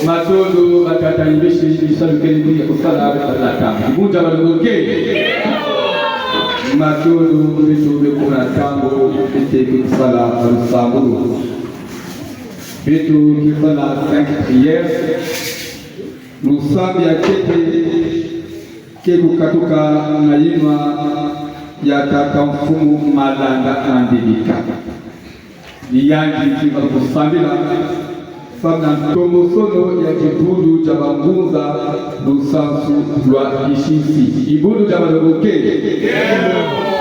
Matondo akatanibishi bisalukeni kusala batata. Ibuja baloke. Matondo bitube kuna tambo biteke kusala balusambu. Bitu kifala 5 prières. Nous sommes ya keku katuka nayima ya kaka mfumu malanda andilika. Niyangi kiva kusambila Fana tomosono ya kibudu jabangunza lusansu lwa ishisi. Ibudu jabaloke.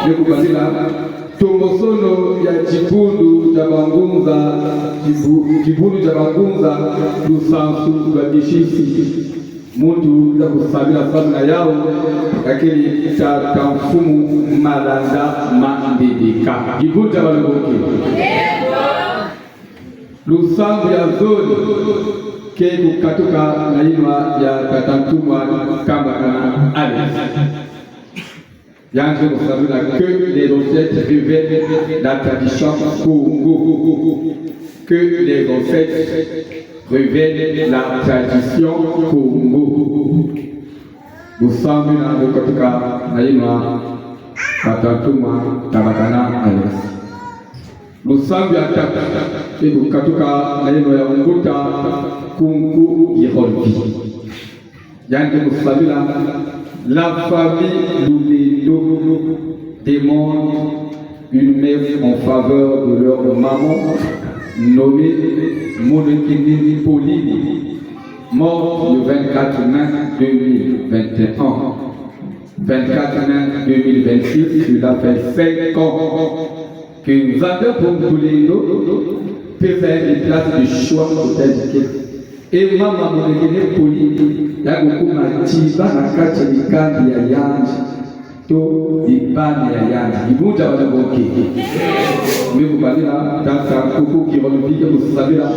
Nekubazila. Tomosono ya kibudu jabangunza kibudu jabangunza lusansu lwa ishisi. Mundu ya kusabila fana yao lakini itakamfumu malanda mandidika. Ibudu jabaloke. Lusambu ya zoni keku katuka nainwa ya katantumwa kama kana Alex. Yange musabila que les recettes révèlent la tradition Congo. Que les recettes révèlent la tradition Congo. Lusambu na katuka nainwa katantumwa kama kana Alex. Lusambu ya tatu keku katuka naino ya unguta kungu yehorvi. Yange musabila la famille Lulendo demande une mère en faveur de leur maman nommée Monekini Pauline, mort le 24 mai 2021. 24 mai 2026, cela fait 5 ans que nous avons pour les deux peut faire une place de choix pour t'indiquer. Et maman Monekini Pauline, il y a beaucoup de tiba na kati mikandi ya yanji to ibani ya yanji. Ibuja wanaboke. Mimi kubalila dansa kuku kirolipika kusabila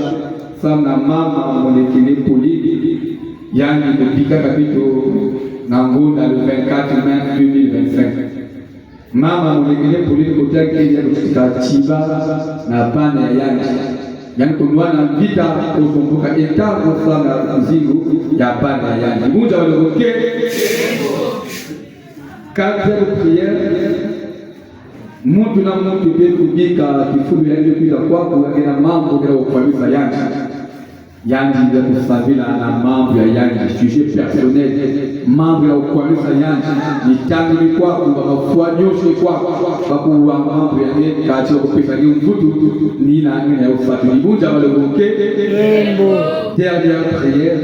sana mama Monekini Pauline yangi kupika kapito na ngunda le 24 mai 2025. Mama Monekini Pauline kutaki ya kutiba na bana ya yanji. Yani kunwana vita kusumbuka etabu sana mzigo ya bana ya yanji. Muda waloke. Quatrième prière. Mtu na mtu petu kubika kifulu ya kupita kwako ina mambo ya kufanisa yanji. Yanji ya kusabila na mambo ya yanji. Sujet personnel. Mambo ya kufanisa yanji. Ni tangi kwako mafua nyosho kwako bakuwa mambo ya kati ya kupita ni mvutu ni na ya usafiri. Muda waloke. Dernière prière.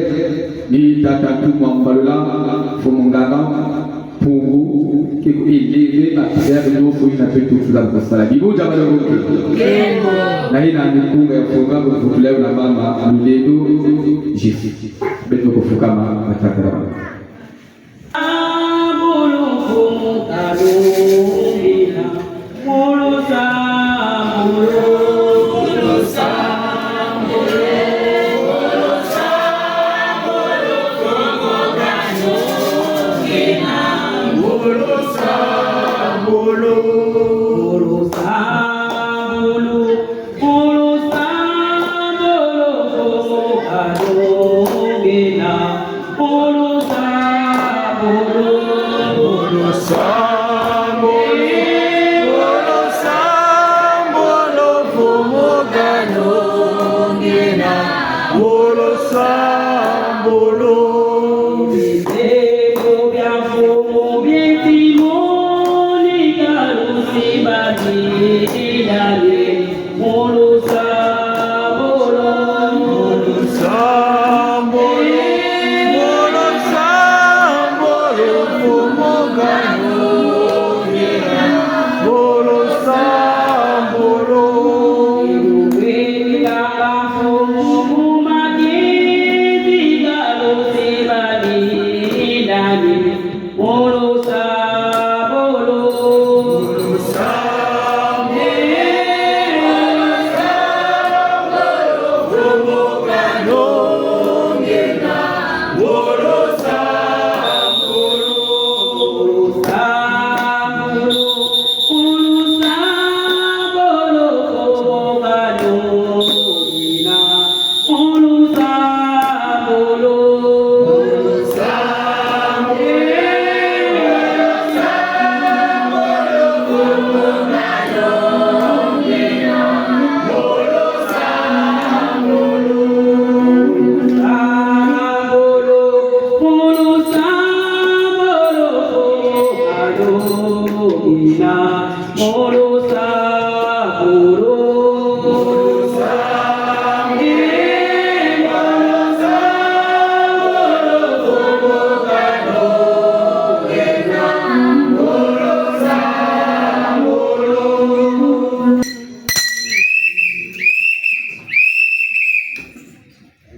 Ni tatatumwa mbalola fumungana pour élever la prière de nos frères et tout la kusala. Ibuja waloke. Na ina mikunga ya funga kutuleo na mama Lulendo Jifi. Beto kufukama matakara.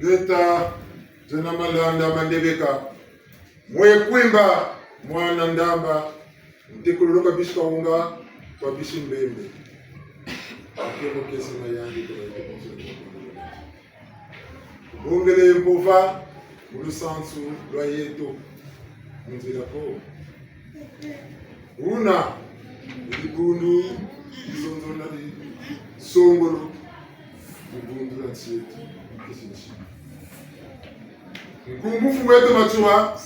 Leta jana malanda mandebeka mwe kwimba mwana ndamba mtekuloloka bishika unga kwa bishi mbembe akemo kesi mayandi kwa bungele mpova ulusansu lwa yeto mzila ko una ikundu izonzona di songolo ubundu la tsieti kisi nkungufu wetu machua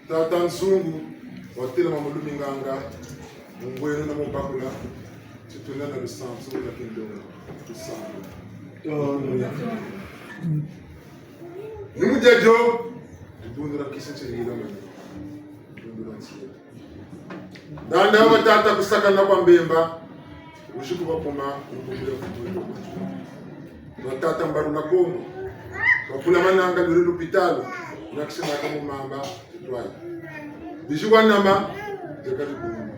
tata nzungu watela mamulumi nganga mungwenu na mubakula chituna na lusansu la kindongo lusansu nimujejo ubundu la kisi chirila mani ubundu la tsieti danda wa tata kusaka na kwa mbemba ushiku wakoma ubundu la futuwe watata mbaru na kongo wakula mananga luri lupitalo nakisema kama mamba twai bishwa nama zekati kungu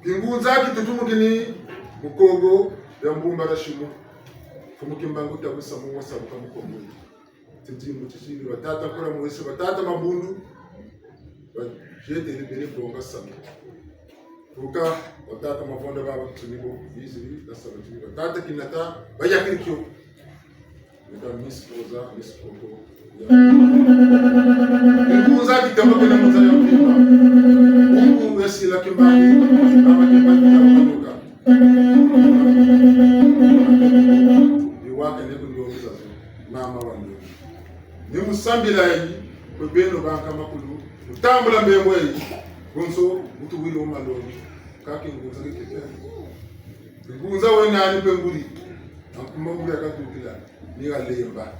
kingunza kitutumu kini mukogo ya mbumba la shimu kumukimbangu tabusa mu wasabu kama kongo tijimu tishini watata kula mwese watata mabundu jete libere bonga sana uka watata mavonda baba kunibo hizi na sabati watata kinata bayakirikyo misposa, mispoko. Nikuza kitamba kena mza ya mpima. Mungu wesila kimbali, kama kimbali kitamuka. Iwake neku ndiyomiza mama wanyo. Ni musambila yi, kwebeno banka makulu. Utambula mbemwe yi, gonso utuwili umaloni. Kaki nguza kikete. Nguza wenani penguli. Ankumanguli ya katukila. Niga lemba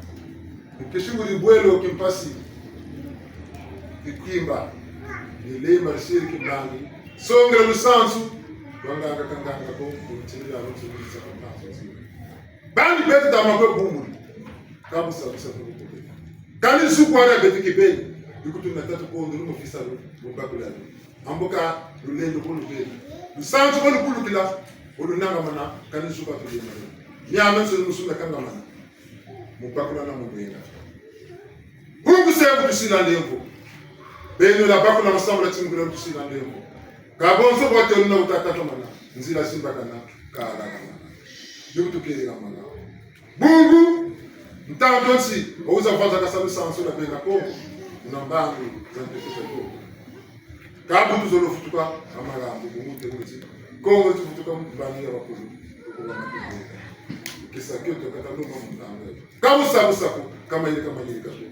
nikishunguri bwelo kimpasi ikimba ni lemba shiri kibangi songa lusansu wanga akakanganga ko kuchira rutu za kampaso bandi betu tamakwe bumuri kabusa busa kutoke kani suku ara betu kibei ikutu na tatu ko ndo mufisa mubakula amboka lulendo ko lubeli lusansu ko lukulukila olunanga mana kani suku atulima ya menso musuna kanga mana mubakula na mubenda Mungu sema tusina ndembo beno la bakula masamba tingula tusina ndembo kabonzo bote una utatata mana nzira simba kana kala kana ndutukere mana Mungu mtandonsi ouza kwanza kasabu sanso la bena ko unambangu zantefuta ko kabu tuzolo futuka amara Mungu temuti ko tufutuka mbani ya bakulu ko bamakuka kisa kyoto kataluma mutanga kama sabu kama ile kato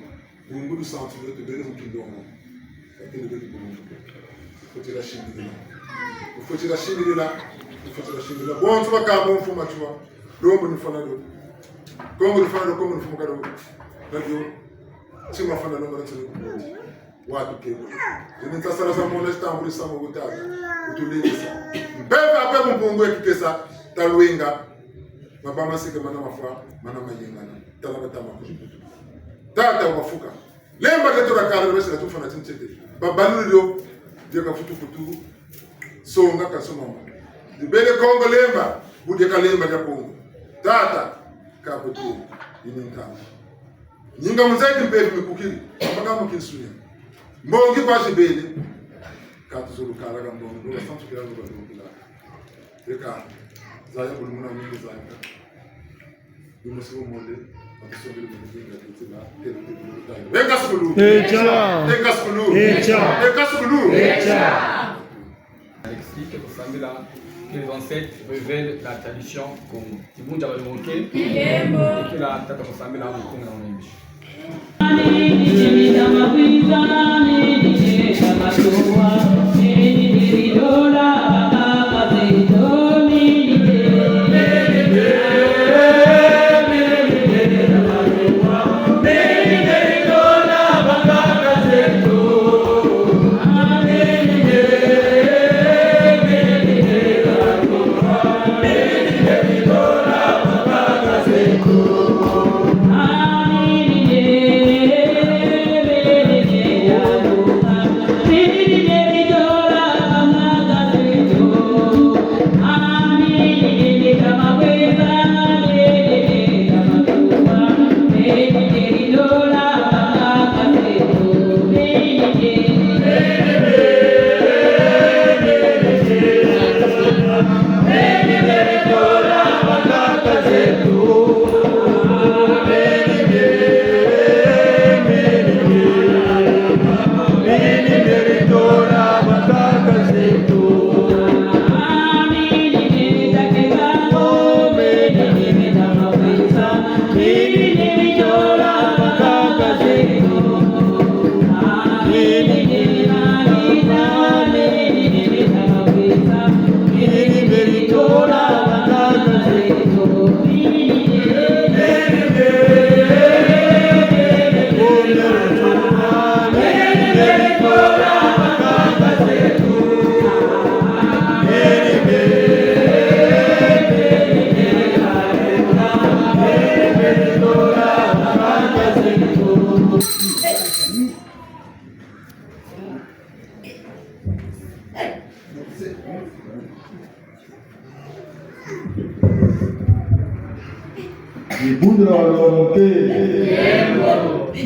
Mungu santu wetu bele mkindongo lakini bele Mungu kutira shindila bonzo bakabo mfuma chwa rombo nifanado kongo mfuma kado radio chima fana no mara tselo watu kebo ni tasara za mona stambuli samo gutaga utulisa mbebe ape Mungu ekikesa talwenga mabama sike mana mafa mana mayengana talaba tamakuju tata wafuka lemba ketora kala bese tufana tintete babalulio deka futu songa kasoma dibele kongo lemba budeka lemba ya kongo tata kabutu ininka nyinga muzaki mbele mikukiri mpaka mkinsuya mbongi bashi bele katuzuru kala gambongo ndo santu kila ndo kila deka zaya bulumuna mingi zaya Yumusimu monde atusubiri kujenga kitila Venga skulu Explique pour Samila que les ancêtres révèlent la tradition comme Tibunja va le manquer et que la tata pour Samila va le dans l'image. Baby,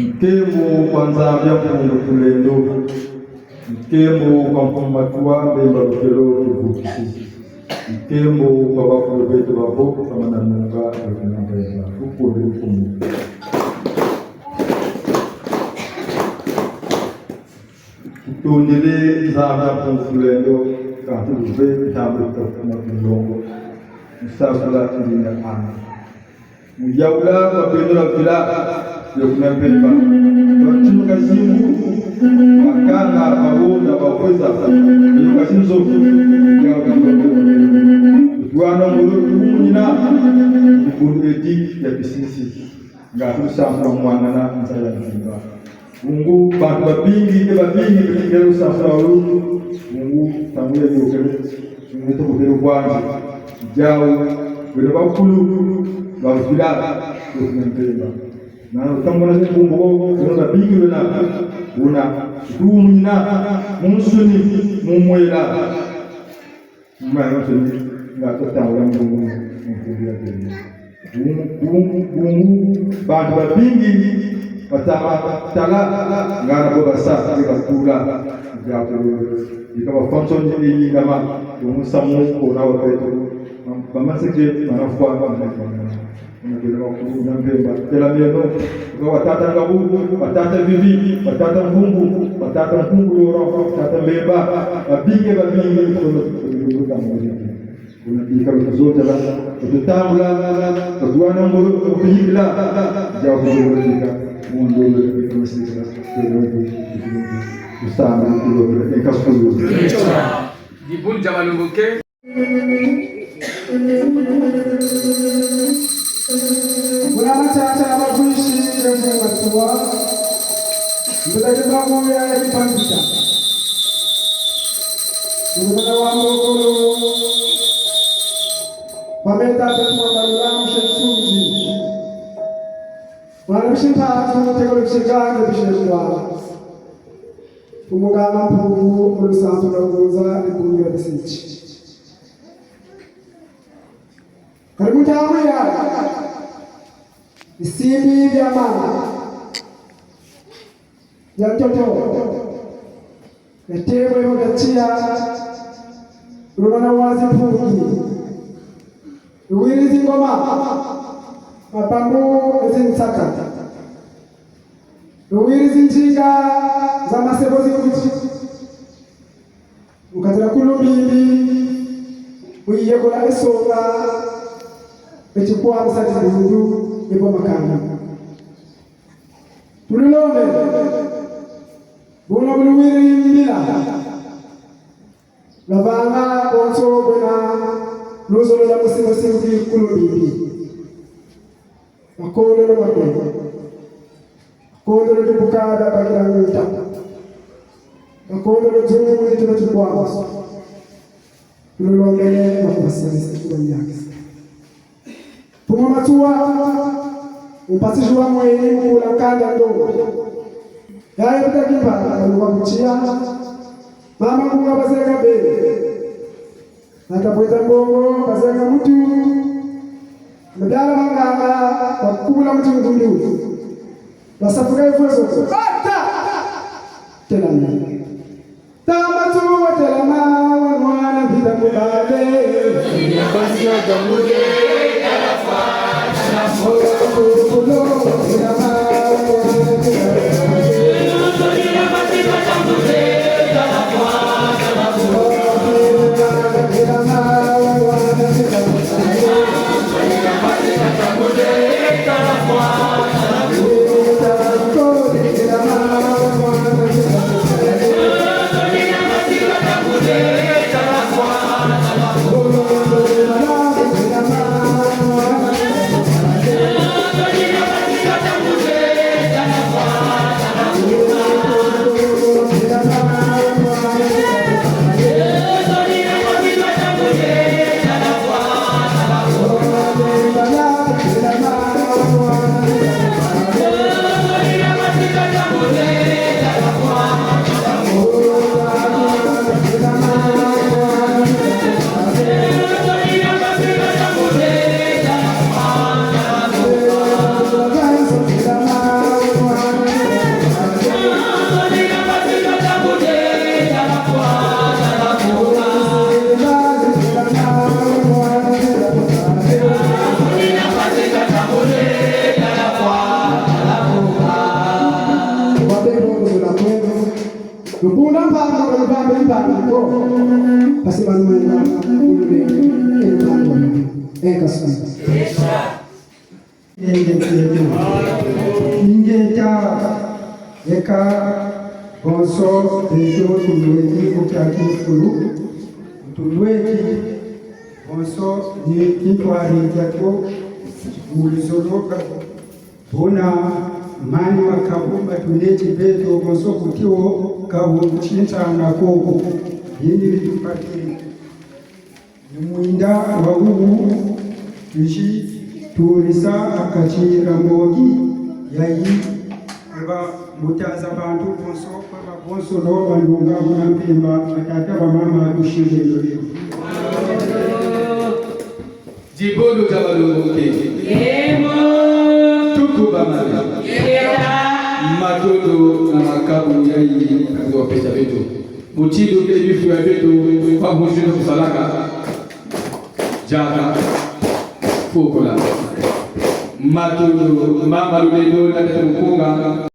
mkemo kwanza vya Mungu tulendo mkemo kwa mfumatua bemba lukelo kibukisi mkemo kwa wakulu betu waboko kama na munga wakinambeza ukuli ukumu tundile zana Mungu tulendo katuluve tabu kwa kulongo msafala ndina ana mujaula wapendwa vila kuna pemba watu kazimu wakanga mabunda waweza hiyo kazimu zote ya wana muluna ikundu eti ya bisisi ngatu safa mwana na msala nzimba Mungu bantu babingi kekero safa ulu Mungu tamuya yokero Mungu tokero kwanza jao wele bakulu bavila kuna pemba na utambona Mungu kuna bingi na una dumina musuni mumwela mwana musuni ngatotawula Mungu mkulia tena Mungu bantu babingi batala ngara boba sa ikakula japo ikawa function ni kama umusamu kuna wapeto bamasike manafua unapeleka kuna mbemba kila mieno kwa watata ngabugu watata bibi watata mpungu loro watata mbemba babinge kwa mmoja unapika vitu zote la tutambula tuduana ngoro kupigila japo kupigila mundu kusikiliza ndio usana ndio ikasulu dibul jamalunguke Kuna machacha abakuishi kwa kuwa mbele bangu ya kipandisha Ndugu wangu wameta kwa Malamu Shemsuji Wanamshinda tunataka kushikana bishwa Kumugama mpungu ulisantu na uguza ikungu ya bisichi Karibu tamu ya Isimbi vya mama ya mtoto ya tebo ya gachia Rumana wazi mpungi Uwiri zingoma Mapambu zinsaka Uwiri zinjinga za masebo zinguchi Ukatira kulubili Uiye kula esonga Echukua msati bundu Ipo makana Tulilone Buna buluwiri mbila Lavanga Bonso bwana Luzolo la musimo singi kulubili Makondo na makondo Makondo na kibukada bakila nguta Makondo na zungu ni tunachukua wasu Tulilongele makubasanisi kwa nyakisi Puma matua Upasishwa mwenye kula kanda ndongo Yaya putakipa Kaluwa kuchia Mama kunga basega bebe Natapweta mbongo basega mtu Medala manganga Wakubula mtu mkundu Basafuka ifueso Bata Tela mimi Tamatu wa tela mawa Mwana vita kubale Basi wa gamude Thank you. parce que eka bonso dejo tulweki ukiaki fulu tulweki bonso ni kitwari jako mulisoloka bona mani makabu batuneti beto bonso kutiwo kabu chinta na koko yini bitupatiri muinda wa ubu tushi turisa akachira mogi yayi aba mutaza bantu bonso kwa bonso no bandunga munampimba atata ba mama dushinde lolio Jibodo tabaloke yemo tukuba mama matoto na makabu yayi kwa pesa beto mutido kile bifu ya beto kwa mjino kusalaka jaka fokola matoto mama lulendo na tumukunga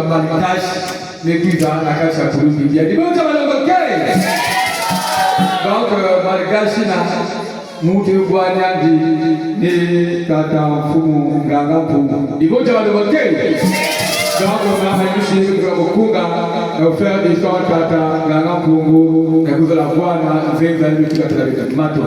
malgache, mais qui va la cache à Toulouse. Il y a des bons camarades. Donc, malgache, Mouté Boignan dit Tata Fumu Ganga Fumu. Il faut dire le mot. Donc, on a réussi au Kunga à faire des sons Tata Ganga Fumu. Et vous allez voir, on a fait une minute avec Mato.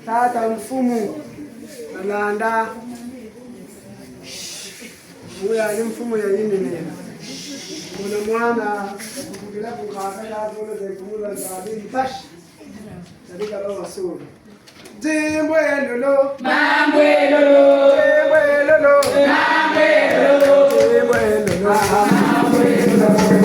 Tata mfumu alanda uya ni mfumu ya yini nena kuna mwana kukila kukakala dole za kumula za bili tash sadika lo wasuri Jembwe lolo mambwe lolo jembwe lolo mambwe lolo jembwe lolo mambwe lolo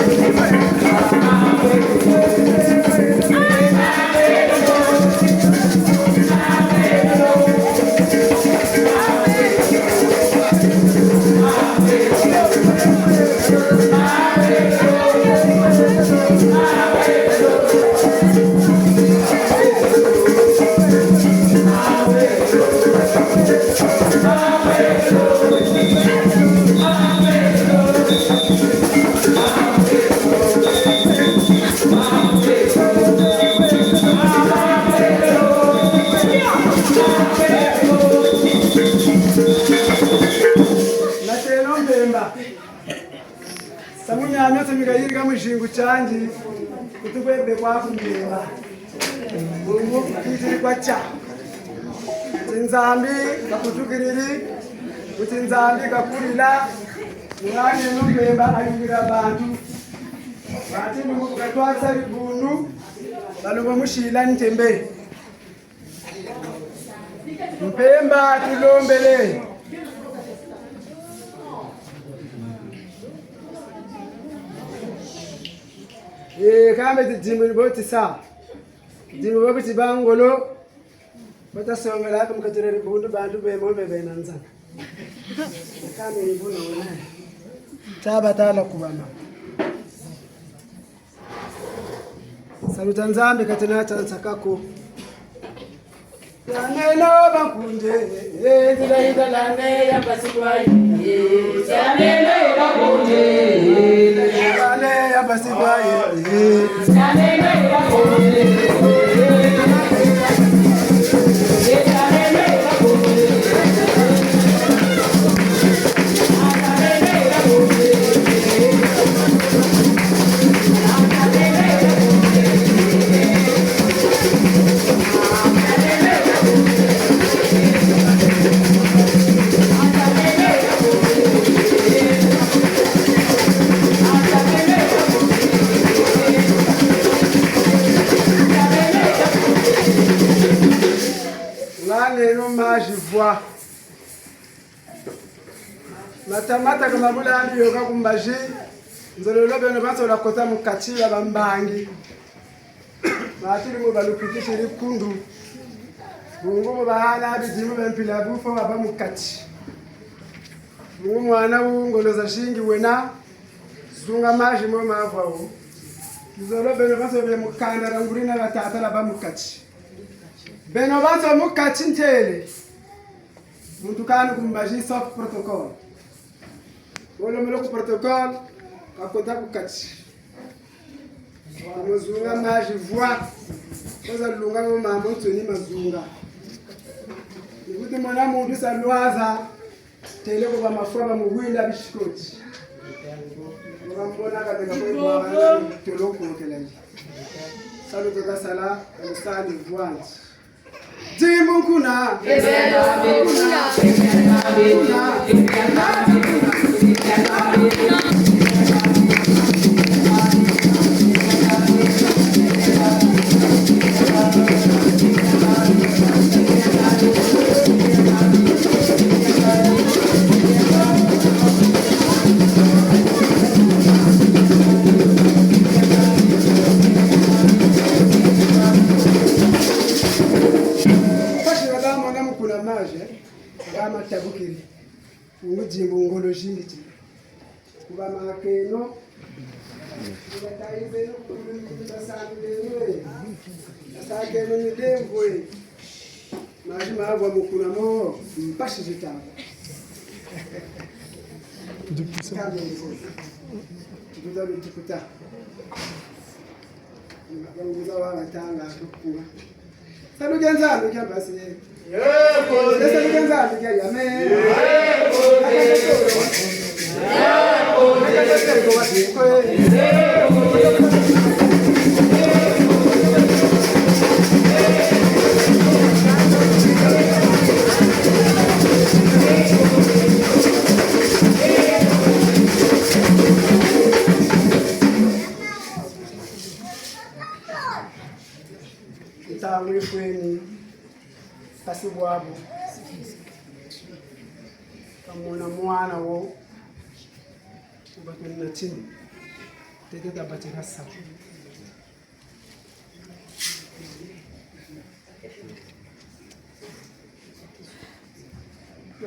Mpemba. Samunya amyote mikayiri kama shingu chanji. Kutukwebe kwa Mpemba. Mungu kitiri kwa cha. Tinzambi kakutukiriri. Tinzambi kakurila. Mwani Mpemba ayungira bantu. Bantu Mungu katwasa ribundu. Balungu mushila ntembe. Mpemba tulombele. Kama tijimbo boti sa. Tijimbo boti bangolo. Bota songela kama katirere bundu bandu bemo bebenanza. Kama ibuna wona. Tabatala kubana. Saluta nzambe katina tsakako. Yanelo bakunje ezila lane ya basigwai yanelo bakunje lane ya basigwai yanelo bakunje vois matamata kama bula ndiyo kakumbaji nzololo beno basola kota mukachila bambangi matiri mu balupikisha likundu bungu bahana bijimu bempila bufo aba mukachi bungu mwana ngoloza shingi wena zunga maji mo mavawo nzolo beno basola mukanda rangurina batata la bamukachi beno baso mukachi ntele muntu kanu kumbaji soft protocol wala mloko protocol kakota kukachi wamuzunga maji voix koza lunga mo mambo tsoni mazunga ikuti mwana mundu salwaza tele ko bamafwa ba muwinda bishikoti ngambona katika kwa bwana toloko kelanje salu kwa sala mstari voix Jimbo kuna kama tabukiri ujimbo ngolo shingiti kuba makeno kubataize no kutasambele asakeno ni dembwe majima agwa mukuna mo mpashi zitanga tukuta ngabuza wangatanga tukua salu genzalo kyabasi yebo salu genzalo kyayame Itawe kweni kasibwabo kamona mwana wo ubatuna chini tete tabatira sa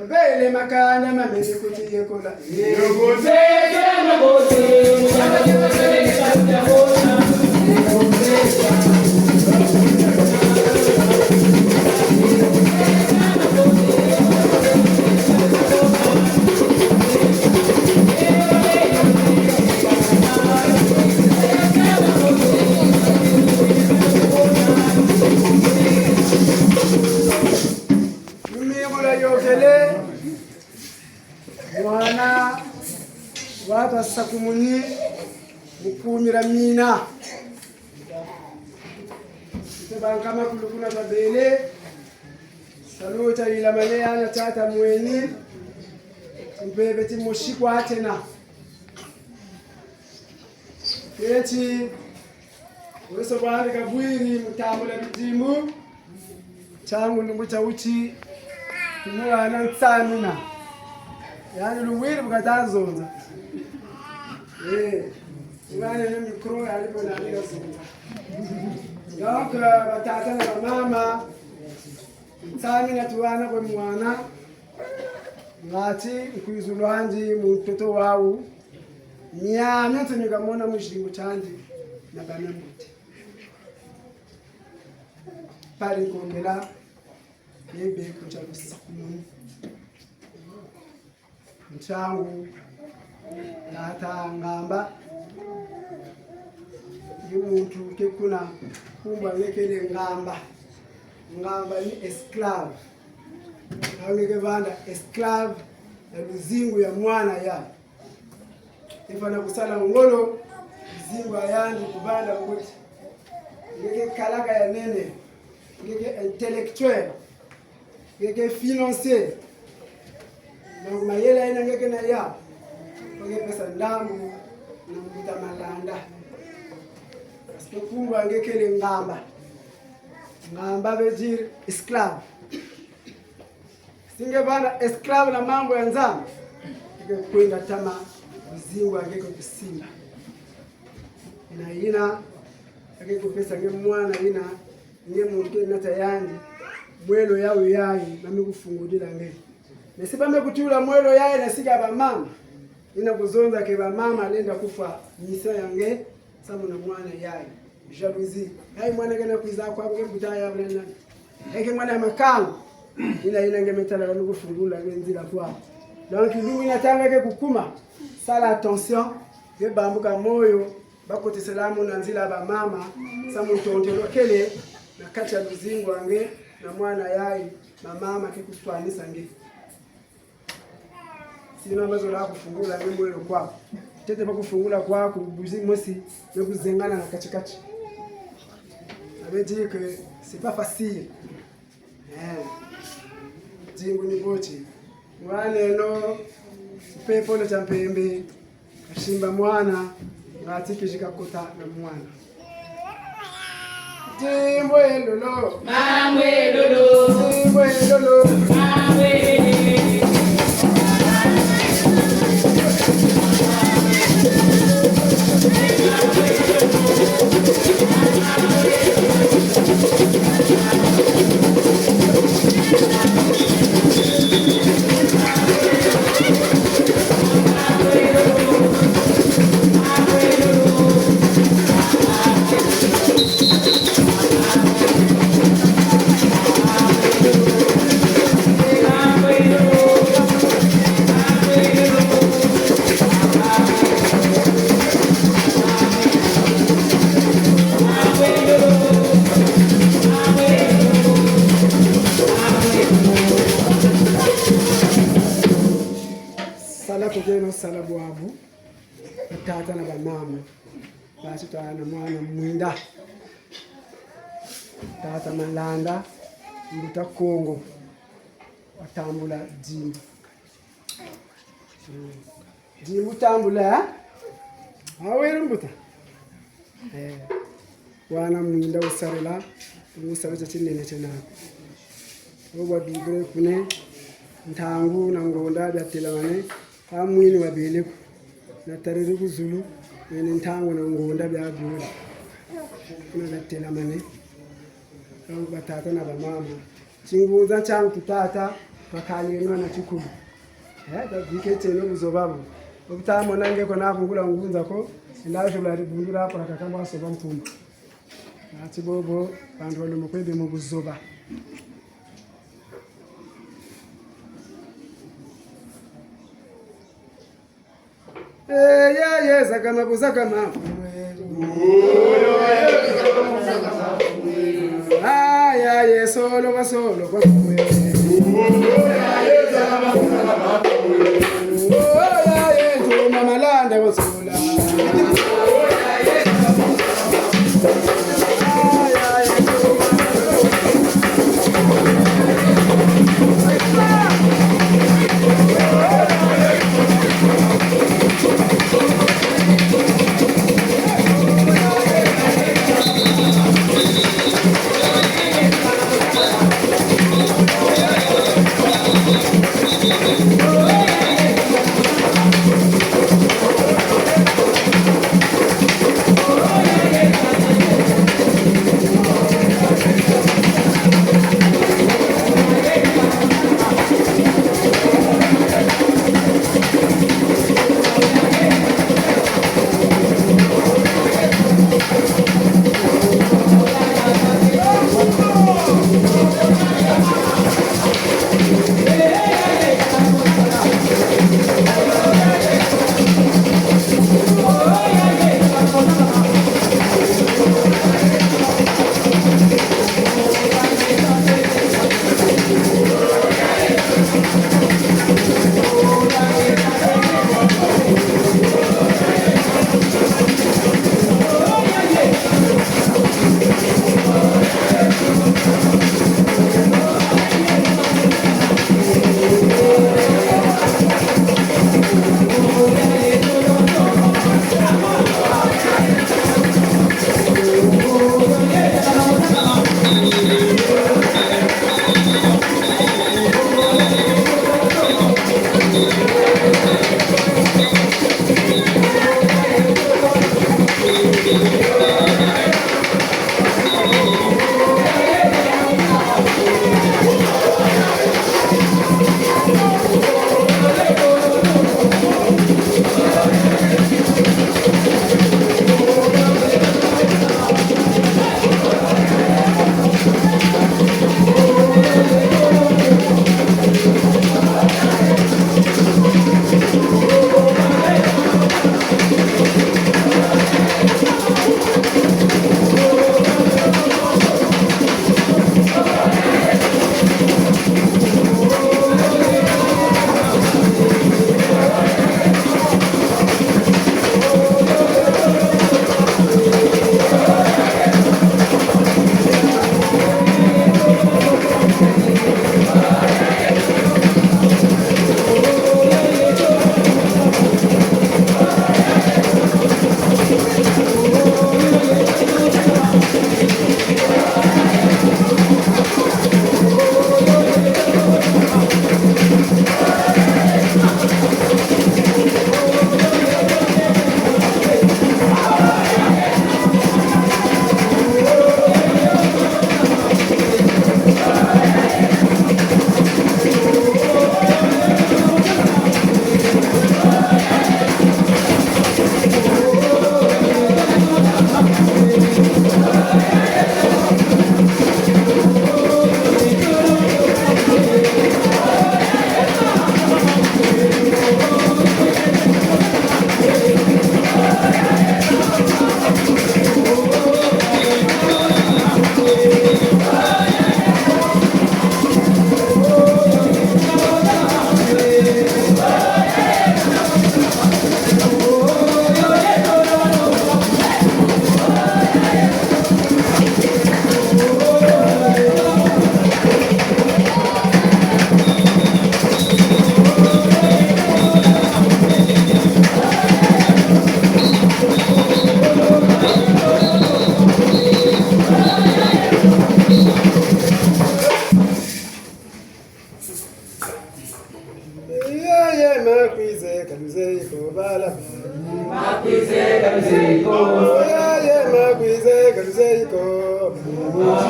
Bele makanya mameni kutiye kola yogoze yogoze mwana watu asakumuni mukumira mina kama kulukuna babele saluta ila maneyana tata mweni mbebeti mushikwa tena keti weso bali kabwiri mutambula bitimu changu ndumucha uchi kumwana ntsamina yani luwiri bukatazonza ngane ne mikro alipo na aliyo zonza donc batata na mama ntsamina tuwana kwa mwana ngati kuizulwanji mtoto wao nyamya tunikamona mushingo chandi na bana mbuti pari kombela yebe kucha kusakumuni mchangu tata ngamba yumuntu kekuna kumba lekele ngamba ni esclave aweke vanda esclave ya luzingu ya mwana ya ifana kusala ngolo luzingu ayandi kubanda kuti ngeke kalaka ya nene ngeke intellectuel ngeke financier donc mayela ina ngeke na ya ngeke pesa ndambu na mbuta malanda parce que kumba ngeke le ngamba vejir esclave singe bana esclave na mambo ya nzambe kwenda tama mzingo angeko kusimba ina angeko pesa nge mwana ina nge muntu nata yangi mwelo yao yayi nami kufungulira nge nesibame kutula mwelo yayi nasika ba mama ina kuzonza ke ba mama alenda kufa misa yange samu na mwana yayi jalousie hai mwana kana kuiza kwa nge butaya bana eke mwana ya makango ina ngemetala kana kufungula ngenzira kwa donc lui inatanga ke kukuma sala attention ge bambuka moyo bakoti salamu na nzila ba mama samu tondelo kele na kati ya luzingo ange na mwana yayi na mama ke kuswanisa nge sina ambazo la kufungula nge moyo kwako tete bakufungula kwako buzi mosi ne kuzengana na katikati ça veut dire que c'est pas facile jingu ni bochi mwana no pepo na champembe kashimba mwana ngatiki shikakota na mwana jimbo elolo mamwe lolo jimbo elolo mamwe salabu abu tata na bamama basi tana mwana mwinda tata malanda mbuta Kongo watambula jimbu jimbu tambula aweru mbuta wana mwinda usarela usarela chinene chena oba bigre kune ntangu na ngonda byatela mane amwini wabele na tarere kuzulu nene ntango na ngonda byabula kuna gatela mane ngo batata na bamama chinguza changu tata bakalyenwa na chikulu da bikete no buzobabo obutamo nange ko nakungula ngunza ko ndaje bari bundura apa kakamba soba mtumba ati bobo bantu bali mukwebe mu buzoba zakama kuzakama solo basolo kwa mama bala Makwize kaluseiko. Oyaye makwize kaluseiko.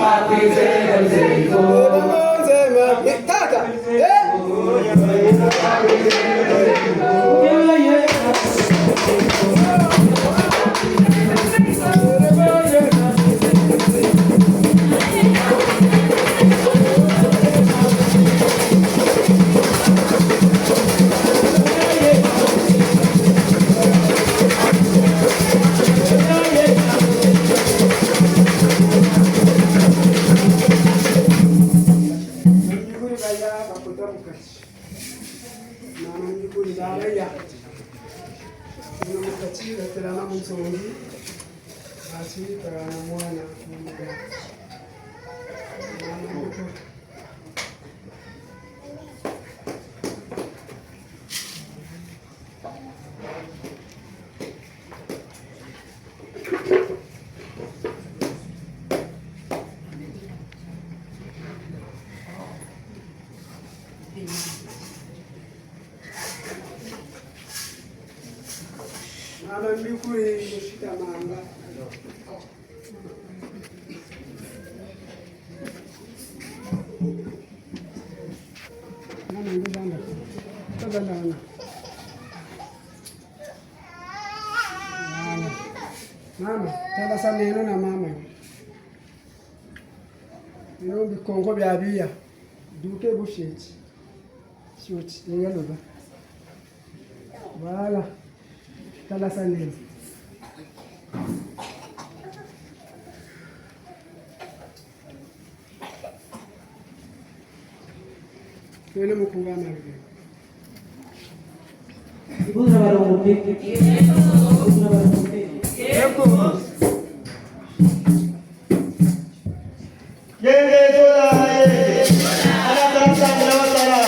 Makwize kaluseiko. Bamonze makwize tata. Mama mbikuri kushika manga. Mama ndibanda. Tabanda wana. Mama, tanda sana neno na mama. Neno bikongo bya biya. Duke busheti. Shoti, ngalo ba. Wala. Tala sana. Twende mukungana hivi. Ibuzra barongoke. Ibuzra barongoke. Eko. Yenge tola ye. Ala tamsanga watara.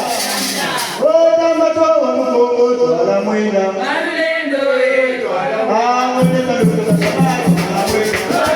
Ota mato mukongo tola mwina. Alendo e twala. Mwene kaluka samai.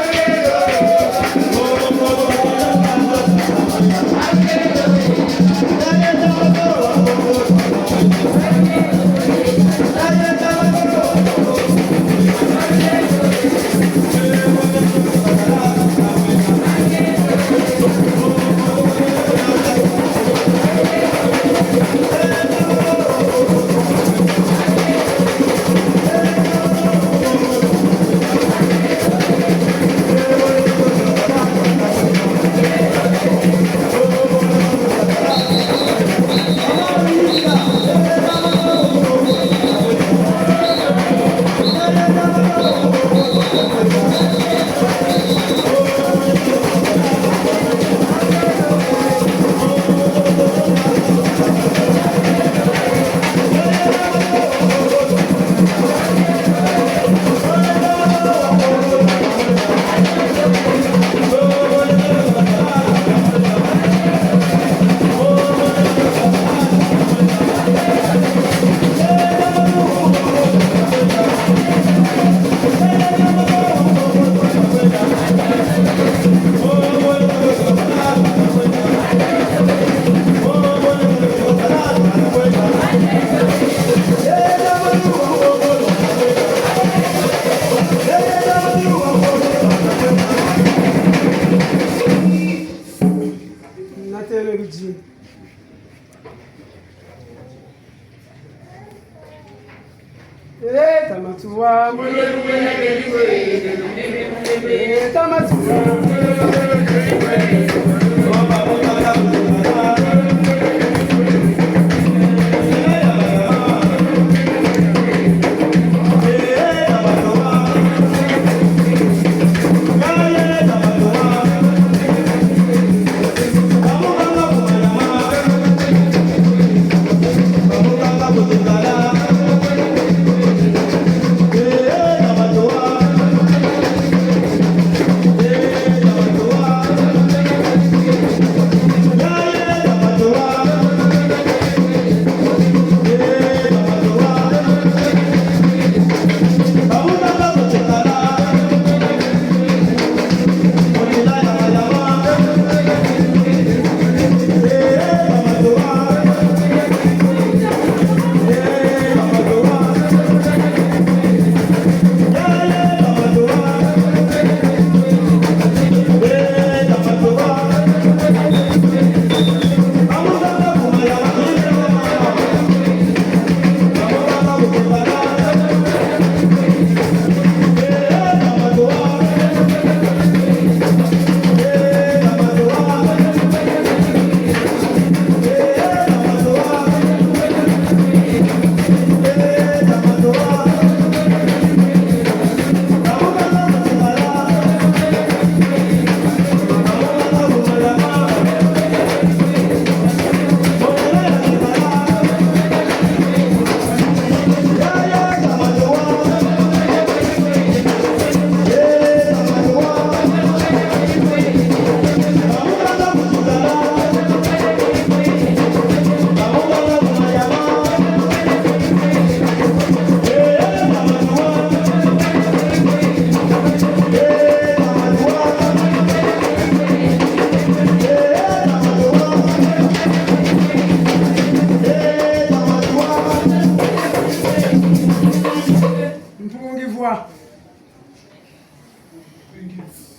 Mpungi voix.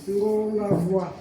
Ngonga voix.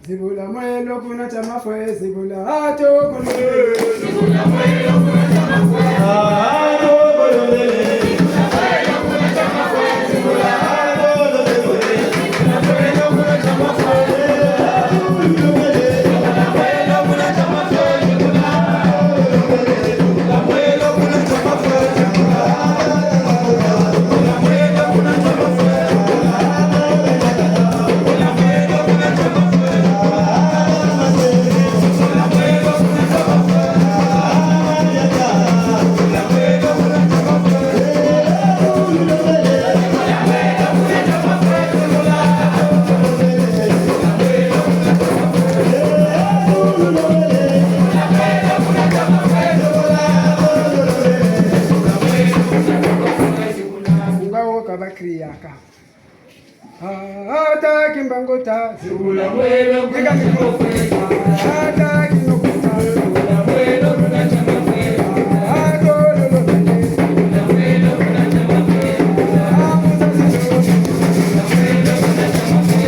Zibula mwelo kuna chama fwe zibula ato kuna zibula mwelo kuna chama fwe ato kuna zibula mwelo kuna chama fwe zibula ato kuna mwelo kuna chama fwe zibula mwelo kuna chama fwe zibula mwelo kuna chama fwe zibula mwelo kuna chama fwe Kriaka ata kimbangota zibula mwelo kuna chama fwe ata kinokota zibula mwelo kuna chama fwe ato lolo zibula mwelo kuna chama fwe amuza zibula mwelo kuna chama fwe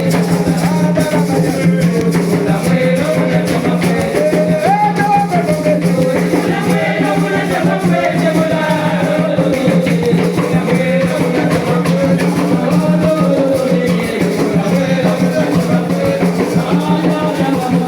abara zibula mwelo kuna chama fwe ato zibula mwelo kuna chama fwe zibula I'm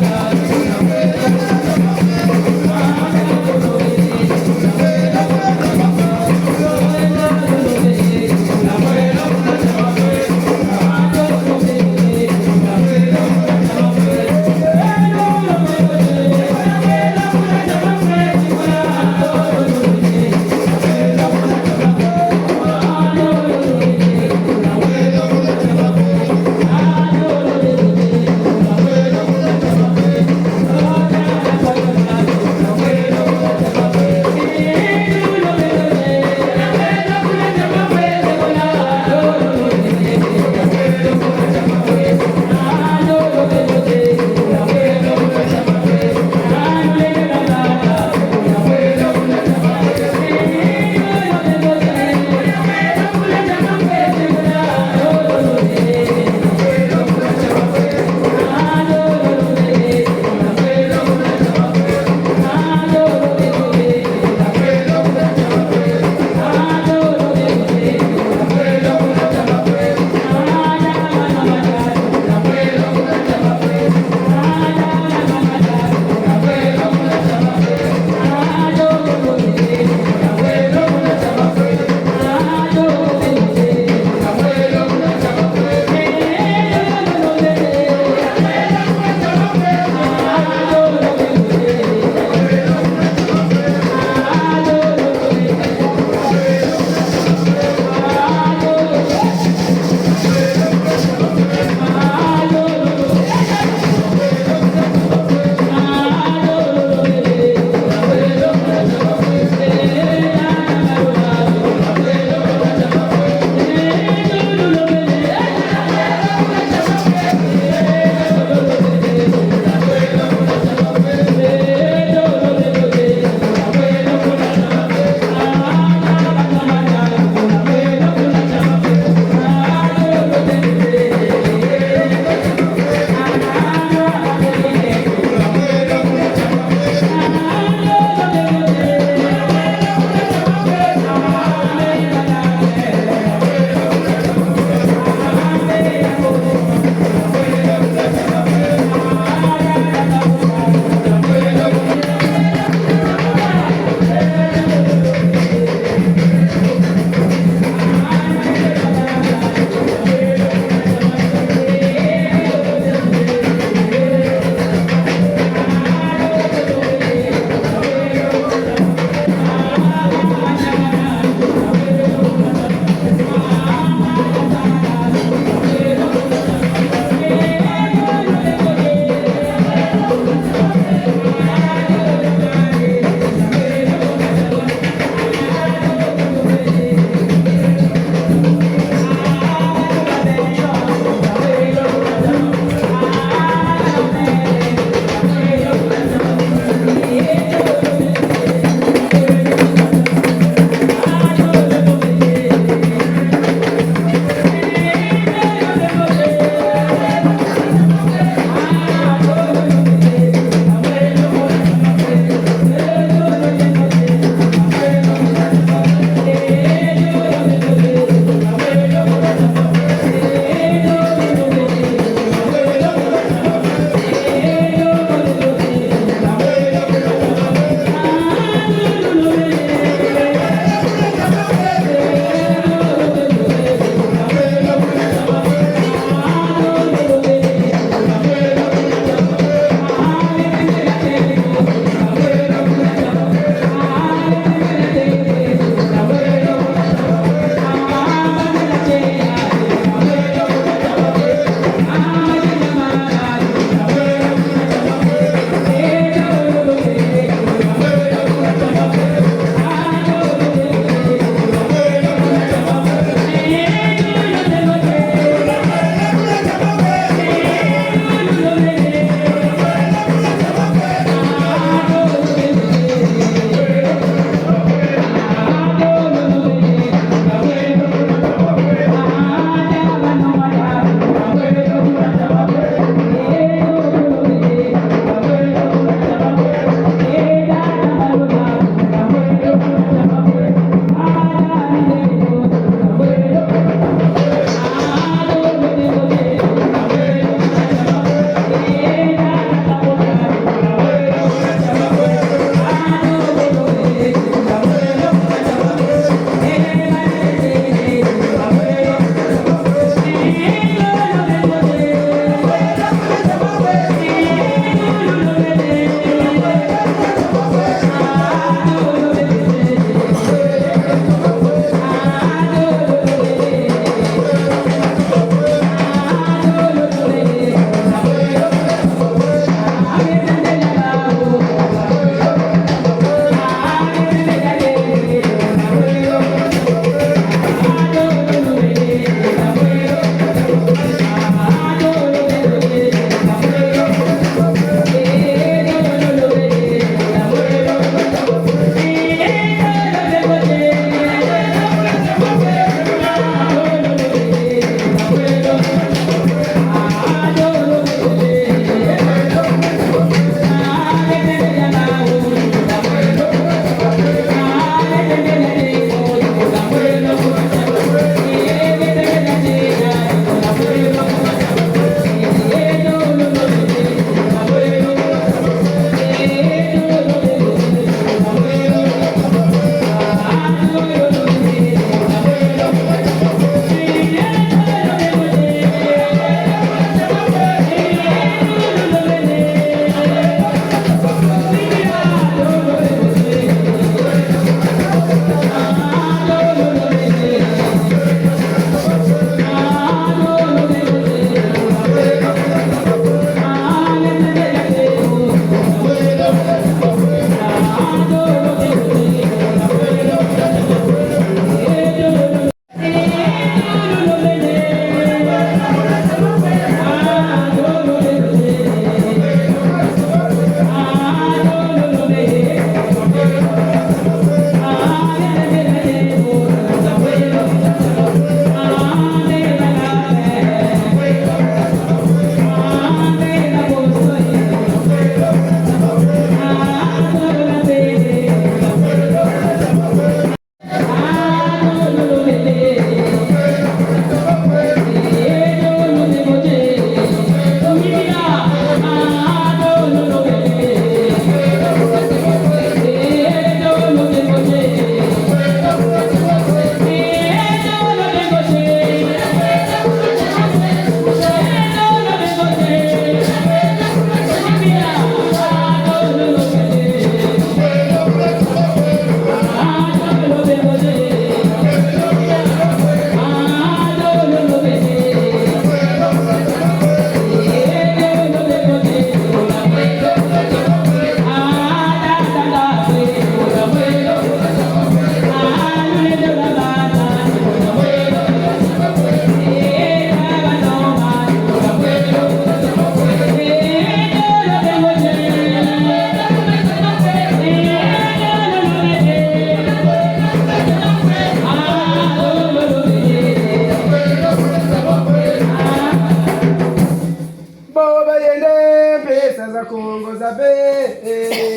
za kuongoza be.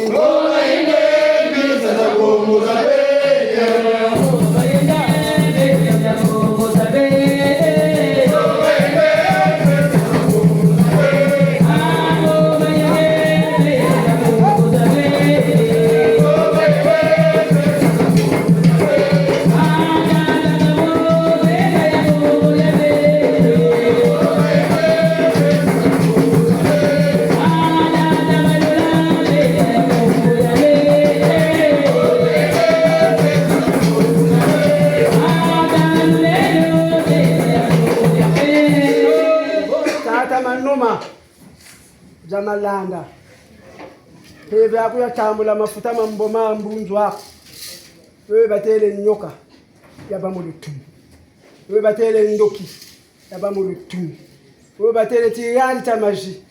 Ngoma ende pesa za kuongoza be. Ngoma ende pesa za kuongoza be. Ngoma ende pesa za kuongoza be. Ngoma ende pesa za kuongoza be. Ngoma ende pesa za Manoma Jamalanda hebe akuyatambula mafuta mamboma mbunzu wako wewe batele nyoka yaba mulutumi wewe batele ndoki yaba mulutumi wewe batele tiyali tamaji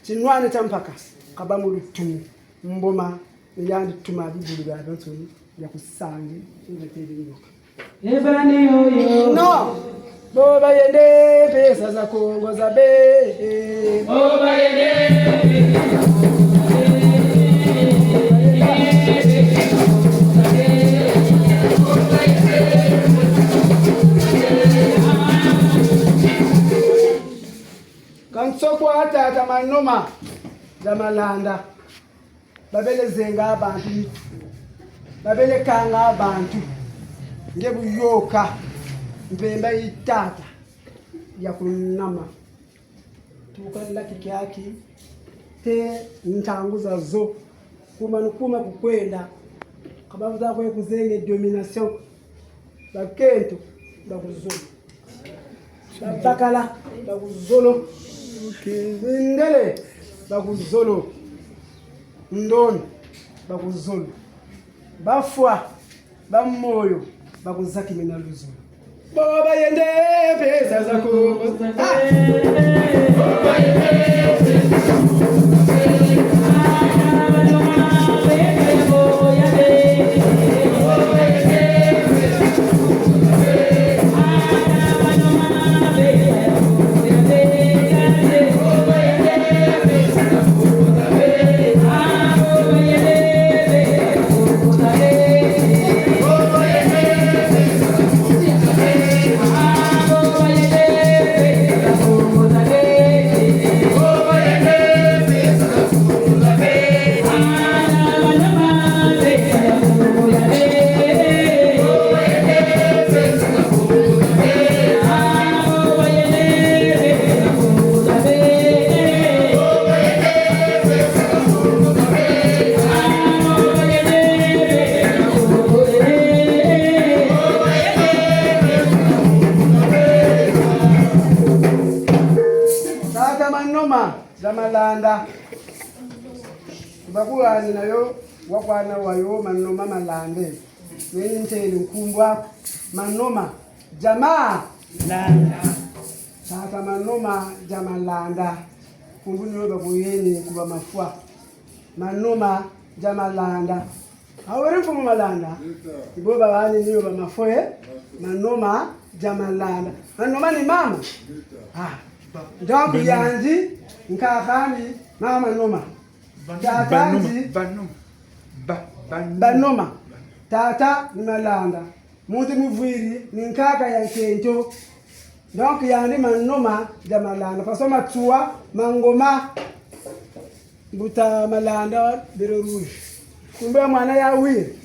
tinwane tampakasi kaba mulutumi mboma yandi tuma bibulu ya bansoni ya kusangi wewe batele nyoka Ebani oyo. No. Boba yende pesa za kuongoza be. Boba yende pesa za kuongoza be. Kansoko hata manoma Jamalanda. Babele zenga abantu. Babele kanga abantu. Ngebuyoka. Mpemba itata ya kunama tukalla kikiaki te ntanguza zo kuma kukwenda kabavu za kwe kuzenge domination bakento bakuzolo bakala bakuzolo ndele bakuzolo ndoni bakuzolo bafwa bamoyo bakuzaki mina luzolo Boba yende pesa za kuongoza be. Boba yende pesa za kuongoza be. Jamalanda bakuani nayo wakwana wayo manoma malande yeni ntele nkumbwa manoma jamaa landa sasa manoma Jamalanda kumbuni bakuyeni kuba mafwa manoma Jamalanda awere mfumo malanda iboba bani niyo ba mafoye manoma Jamalanda manoma ni mama Ndombi yanji nkakani mama noma tatanji banoma tata Malanda muti muviri ninkaka ya kento donc yandi manoma Jamalanda fasoma tuwa mangoma buta Malanda bere rouge kumbe mwana ya wiri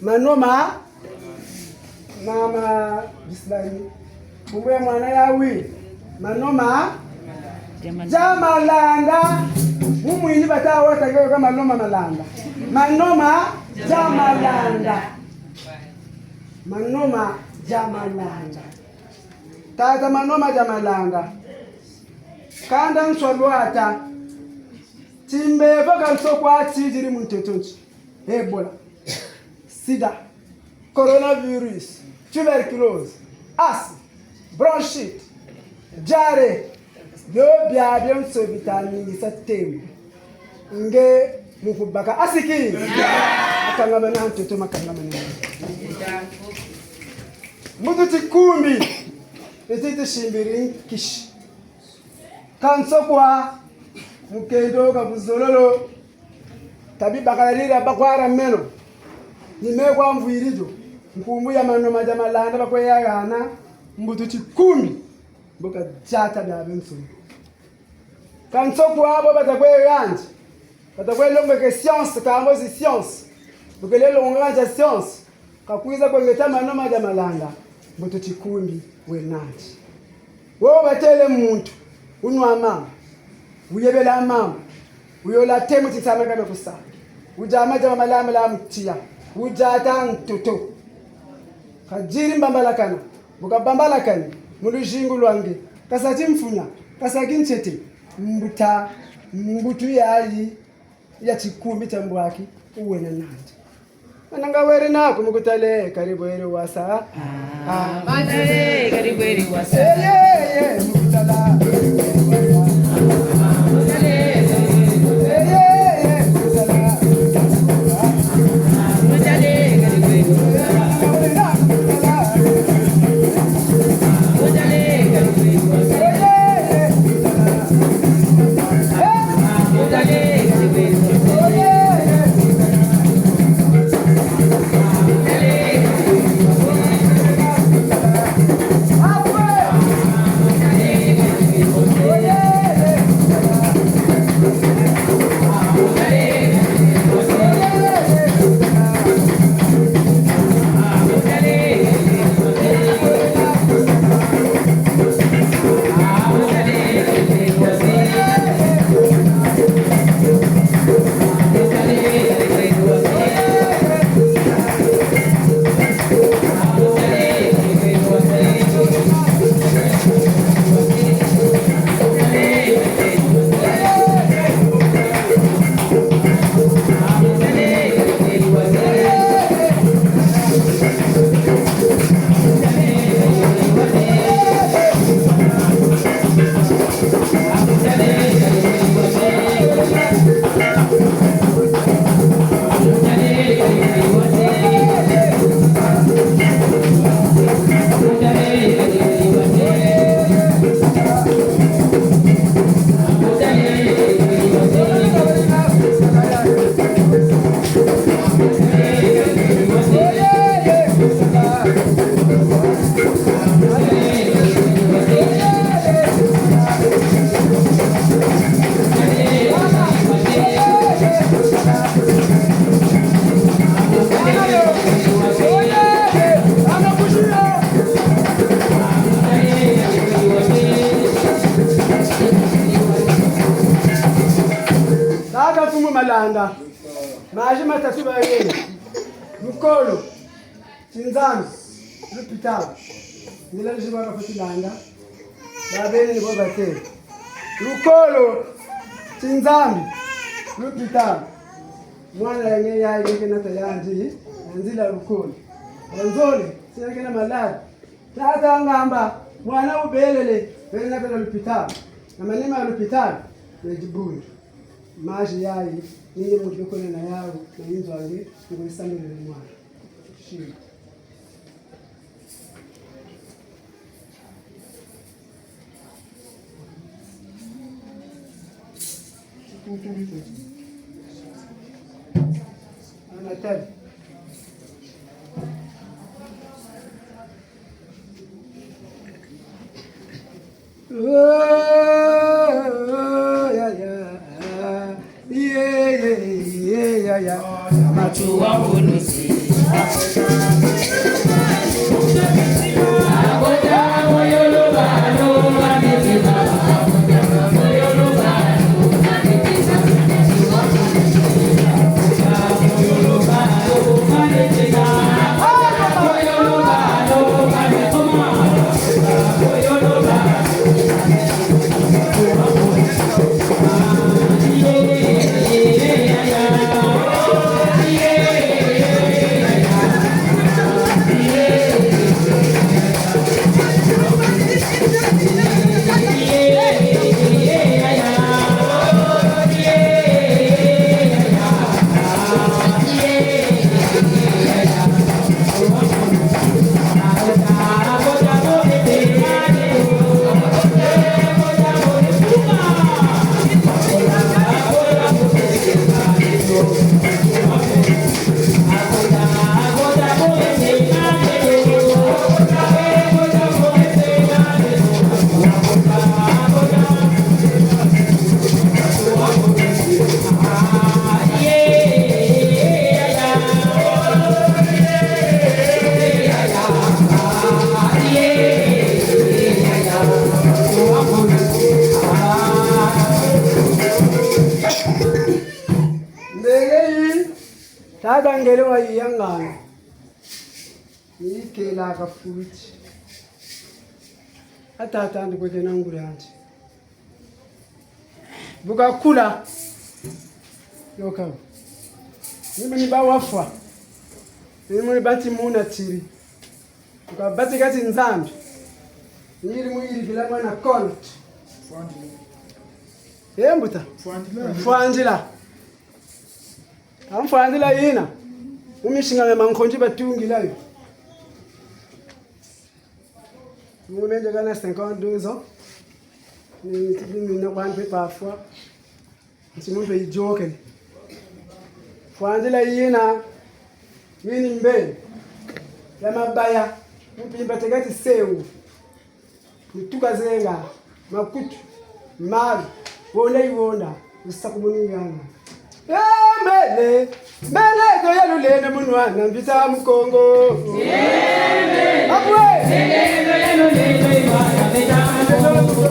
manoma mama bislani kumbe mwana ya wiri manoma Jamalanda mumwini batawa tagayo kama Malanda manoma Jamalanda tata manoma Jamalanda kanda nswalwata timbe voka nsokwa tijiri muntetonchi Ebola sida coronavirus tuberculose asthma bronchite jare yo bya nso vitamini satem nge mukubaka asiki akangama na ntoto makangama na mudu tikumbi etite shimbiri kish kansokwa mukendo kabuzololo tabi bakalira bakwara meno nimekwa mvuirijo nkumbu ya mano majamalanda bakweyagana mbutu chikumi mboka jata bya bensu kantsoko abo batakweyanje batakwelonga ke science kamo zi science bukelelo nganja science kakwiza kwengeta mano majamalanda mbutu chikumi wenati wo batele muntu unwa mama uyebela mama uyola temu titsama kana kusaka ujama jama malama la mtia ujata ntoto kajiri mbambala kana bukabambala kana mulujingu lwange kasati mfunya kasaki nchete mbutu yayi ya chikumi cha mbwaki uwena nanje ananga were nako mukutale karibu ere wasa Matale karibu eri wasa. mukutala malanda maji matatu bayeni mukolo Chinzambi lupitalo nila lishibaka futilanga babeni nibo batele lukolo Chinzambi lupitalo mwana yange yake na tayandi nzila lukolo wanzole siyakena malada tata ngamba mwana ubelele bena bela lupitalo na manema lupitalo nejibuni maji yayi niye muntu kone na yawo na inzwange ngoyisamele mwana shi Anatali Matu wa unusi. Tada ngelewa yangana. Ikela kafuthi. Atata ndikuke nangulu yanje. Buka kula. Yoka. Nimi bawafwa. Nimi bati muna tiri. Buka bati kati nzambi. Niri mwiri bila mwana kono. Mbuta. Fuandila. Amfuandila yina. Umishinga me mankhonji batungi layo. Mumende kana 52 ans. Ni tibini na kwanpe parfois. Nsimuntu ijoke. Fuandila yina. Yini mbe. Ya mabaya. Mpimba tegati sewu. Nituka zenga. Makutu. Mali. Wonda iwonda. Usakumuni yana. Mele. Mele goya lulene munwana mbita mkongo. Mele. Abwe. Mele goya lulene munwana mbita mkongo.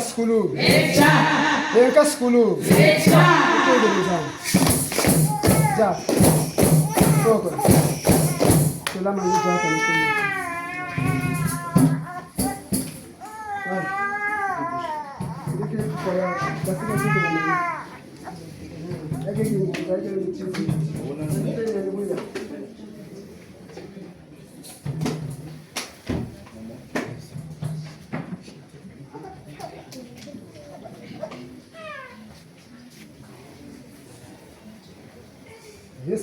Skulu. Lenka skulu. Ja. Koko. Selama ni jaka ni kumi. Ndike kwa katika siku na mimi. Yake ni ngaje ni chizi. Ndio ni buya.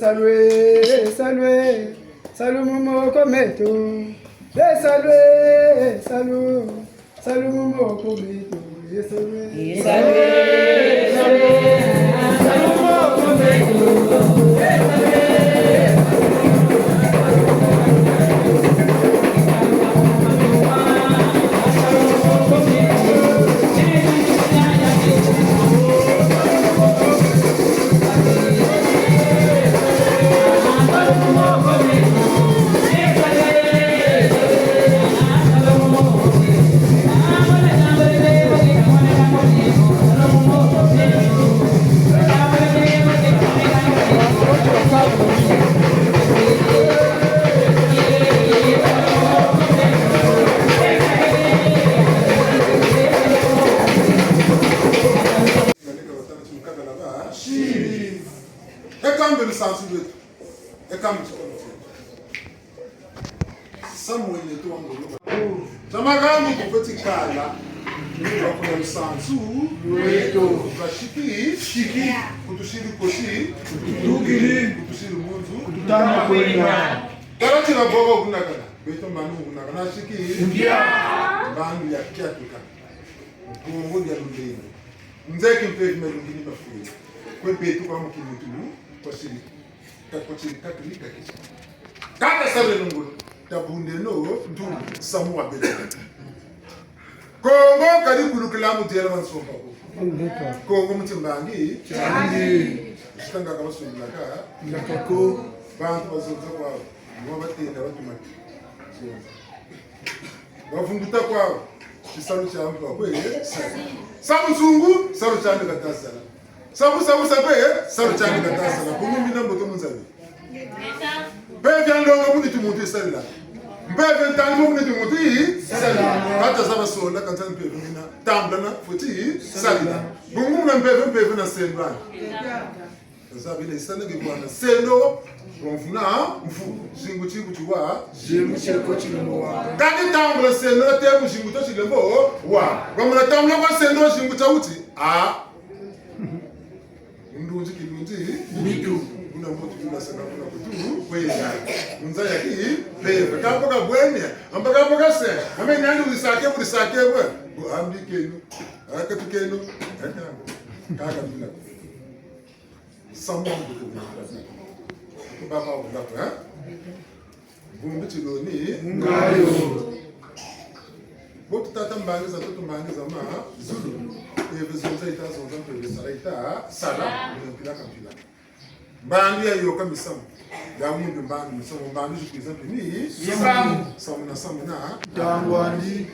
Salue, salue, salu mumo kometo. Salue, salu, salu mumo kometo. Salue, salue, salu mumo kometo. Shiki, kutushiri koshi, kutugiri, kutushiri munzu, kututana kwenya. Karati na bogo kunakana, beto manu kunakana shiki. Ndia. Bangu ya kiatuka. Mungu ya lundeni. Mzeki mpevi melungini mafuye. Kwe beto kwa mkini tulu, koshiri. Kakoshiri kakili kakisha. Kata sabre nungulu. Tabunde no, ntungu, samuwa beto. Kongo kari kulukilamu tiyela mansompa ko. Kongo mtimbangi chandi shitanga kama sunilaka nakako bantu bazonza kwao mwabatenda batumaki bafunguta kwao chisalu cha mtu akwe sabu sungu salu chandi katasala sabu sabe salu chandi katasala kumimi na mboto munzabi bevya ndongo mundi tumutu isala mbeve ntango mundi tumutu isala hata saba sola kantani pevina tamblana futi salida bungu na mbeve na sembran sasa bila isana gibwana sendo romfuna mfu jingu chiku chiwa Jimu cheko chino wa. kani tambula sendo te mjingu to chilembo wa bamuna tambula kwa sendo jingu chauti ndunji kilunji mitu kuna mtu kuna sana kuna kutu kwenda unza yaki bebe kapoka bwenya ambaka poka se ame nani ulisake bwe ambi kenu akatu kenu kaka bila someone to baba ula bumbi chiloni Ngayo. botu tata mbangiza toto mbangiza ma zulu evezonza itazonza mpelesala ita sala mpila kampila mbandi ya yoka misamu ya wimbi mbandi misamu mbandi jukwiza mpini samu na samu na Tangwandi.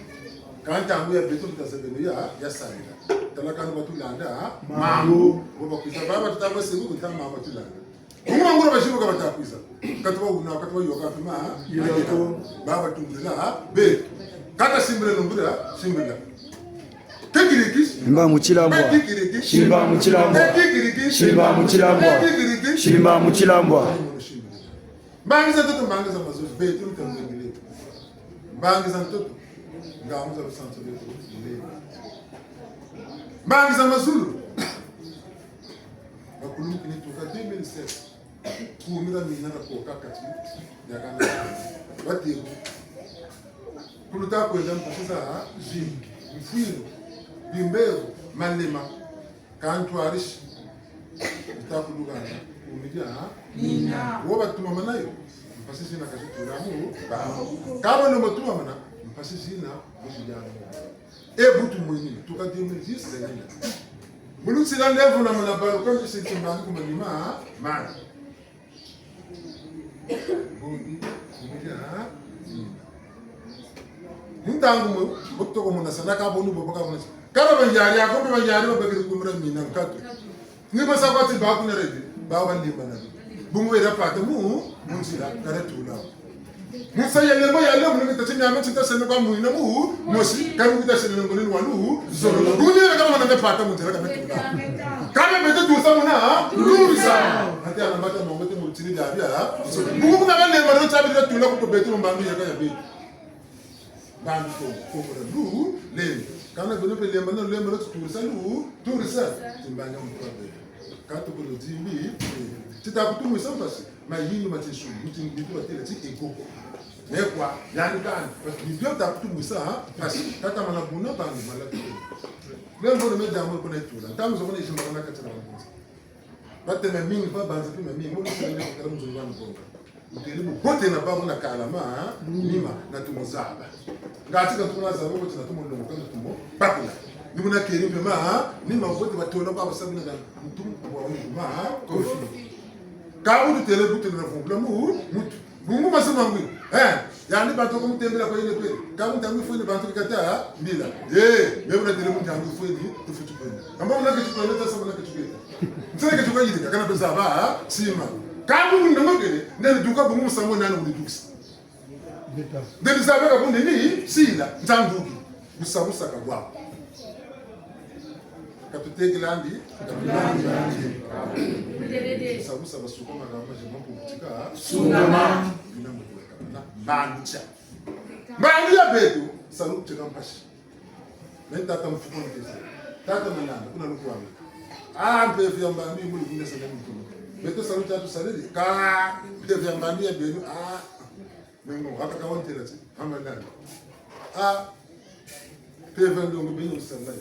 kantangu ya beto tutasebenu ya salila talakani batulanda Mango. boba kwiza baba tutaba sebu kutama mama tulanda umangura bashibuka batakwiza katuba una katuba yoka pima Yoko. baba tungula be kata simbele numbura simbela Shimba muchilambwa. Shimba muchilambwa. Shimba muchilambwa. Shimba muchilambwa. Bangiza toto bangiza mazuri betu mtamwingile. Bangiza toto ngamuza rusanzo betu. Bangiza mazuri. Bakulu kini tuka 2007. Kumira mina na koka kati. Yakana. Wati. Kuluta kwenda mpaka jim. Mfiro. Bimbero malema kantwarish itakulugana umija nina woba tuma nayo mpasisi na kasituramu ba kama no mutuma mana mpasisi na mujana butu mwini tukadimi jisi nina mulutsi la level na mana ba ko sisi mbani kuma lima man bundi umija ntangu mutto ko mona sana ka bonu bobo ka mona kala banjari ako banjari ba bagir kumra mina katu ni basa ko ti ba ku na redi ba wandi bana bungu era pata mu sila kare tula musa yele mo yale mu ni tati nyama tinta sene kwa mu ina mu mosi karu kita sene ngoni walu zoro guni era kama na pata mu tira kama tula kama bete tu sa mona tu sa hati ana mata mo bete mu tini da bia bungu na ba ne ma ro tabi da tula ko bete mo bandu ya ka ya be bandu ko ko du le kana gono pe lemba no lemba no turisa timbanya mukwabe kato ko zimbi tita kutumu sambasi mayini mateshu mutingi tu atela tiki ekoko mekwa yani kan ni bio ta kutumu sa kasi kata mana buna bani malaki lembo no meja mo ko netula tamu zo ko ne shimba na katana batte me mingi fa banza pe me mingi mo ni sale ko karamu zo wana bonga utelimu bote na babu na kalama nima na tumuzaba ngatika tunaza robo tuna tumo ndo kando tumo bakula nimuna keri pema nima bote batola baba sabina na mtum wa ma kofi kabu tele butu na fungula mu mutu bungu masema ngwi yani bato ko mutembela ko ile kweli kabu tangu funi bantu kata bila mebuna tele mu tangu funi tufutu kwenda ambao na kitu kwenda sasa na kitu kwenda mtsele kitu kwenda kana pesa ba sima kabu ndo ngere ndele duka bungu samwe nani ulidukisa ndele zabe ka bunde ni sila ntanduki busabusa ka bwa kapiteke landi busabusa basukoma kama jempo kutika sunama na bancha bandu ya bedu salu kutika mpashi nenda tamfuko ndese tata manana kuna luku wami mpe vya mbambi muli kunde sana mtu beto salu tatu salili ka mpe vya mbambi ya bedu mengo hata kawan tela si amanana pevendo ngubinyo salai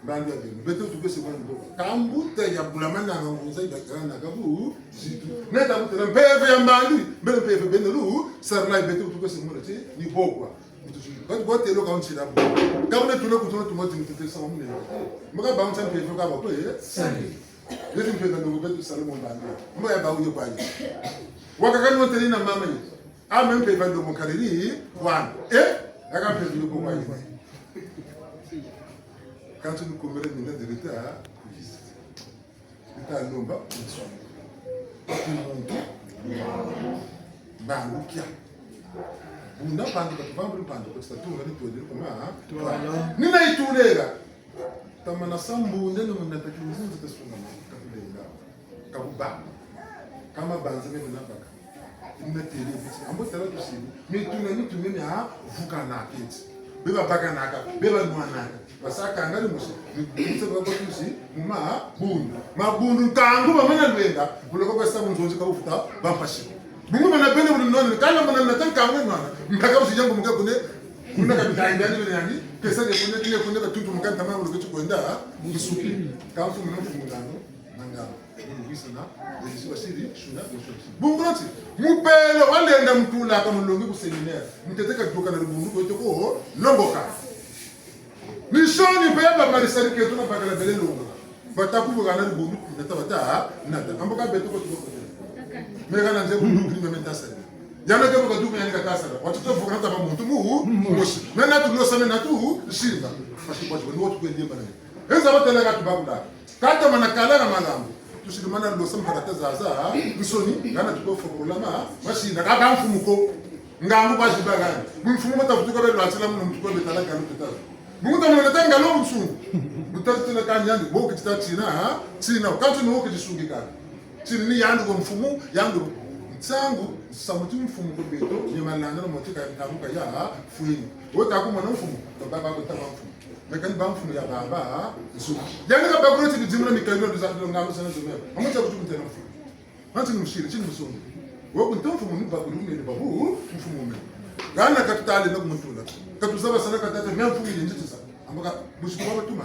mbambi ya bedu beto tukese kwa ndo kambuta ya bulamana nganguza ibakana kabu zitu nenda mutela mpe vya mbambi mbele mpe bedu lu sarlai beto tukese mulati ni bokwa quand vous êtes là quand tu l'as quand on est tout là quand on est tout ça on est moi ba on s'en fait ka ba ko sali je te fais dans le betu salomon ba moi ba uyo ba waka kan on tele na mama yi même pe vando mon kaliri wan aka pe du ko ba quand tu nous commères de l'état l'état lomba ba lukia bunda pande batuvambula pande kutatunga nitwedele koma nina itulega tamana sambunde no munataki mzungu tasunga kafulela kabuba kama banza mimi nabaka imetele biti ambo tala tusini mitunga ha vuka na kiti beba baka naka beba nwanaka basaka ngali musi nitse baba tusi mabundu tangu bamana lwenga buloko kwesa munzonzi ka ufuta bampashi bungu bana bene bulu nona kala bana natanka ngwe nwana mpaka usijango muga kune kuna kabita ndani bene yani pesa ne kune batuntu mukanta mama buloko kwenda musuki kafu munafu mungano nanga bisana ndisiwa siri shuna bungurati mupelo walenda mtula kama mulongi ku seminaire mteteka kutoka na bungu ko toko lomboka mishoni peba marisari ketu na bakala bele longo bataku bugana bungu natabata nada amboka beto ko toko mega na nzebu bungu nimetasa yana kama kwa duka yani katasa watoto vugana taba muntu mu moshi mena tu losa mena tu shirika fasi kwa ni watu kwendie bana enza batela ka tubakula kata manakala na magambo tusilimana losa mpaka zaza msoni ngana tuko fokolama mashina kaba mfumuko ngangu bashibagani mfumu matafutuka belo atila mu mtuko betala kanu tutazo mungu tamana tanga lo msungu mutatsina kanyandi boke tsina kantu no kujisungika tsini ni yandu ko mfumu yandu tsangu samuti mfumu ko beto nyemalanga no motika ntamuka ya fuini wota ko mwana mfumu baba ko tama mfumu mekani ba mfumu ya baba nsu yanga ka bakuroti kujimuna mikailo duzatilo ngalo sana zomero amucha kutumtena mfumu hanti nimshire chini msungu woko ntamfumu ni bakulumene babu mfumu mene gana katutale no kumutula katuzaba sana katata mfumu yenjitsa ambaka bushikuba batuma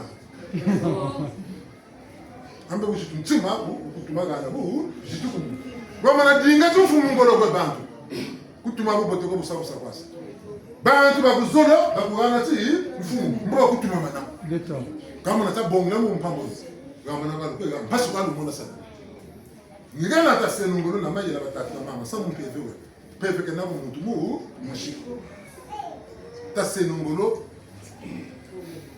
ambe bushitumtsima kutumagana bu jitukumu goma na dinga tufumu ngolo kwa bantu kutuma bu botoko busabusa kwasa bantu bakuzolo bakugana ti mfumu mbo kutuma mana ndeto kama nata bonga mu mpambozi gama na kalupe gama basu kalu mona sana ngana ta senu ngolo na mayela batatu na mama samu pevewe peveke na muntu mu mushiko ta senu ngolo